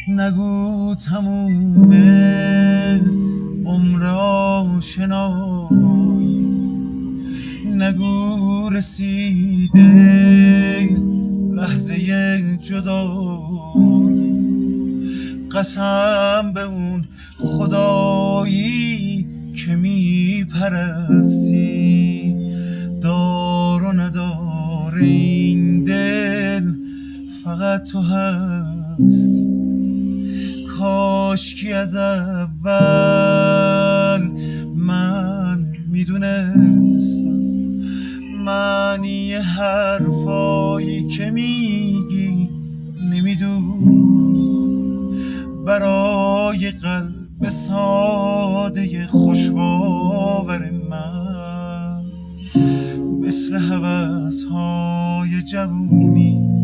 نگو تمومه عمر آشنایی، نگو رسیده لحظه جدایی. قسم به اون خدایی که میپرستی، دار و ندار این دل فقط تو هستی. کاشکی از اول من میدونستم معنی حرفایی که میگی نمیدونی. برای قلب ساده خوشباور من مثل هوس‌های جوونی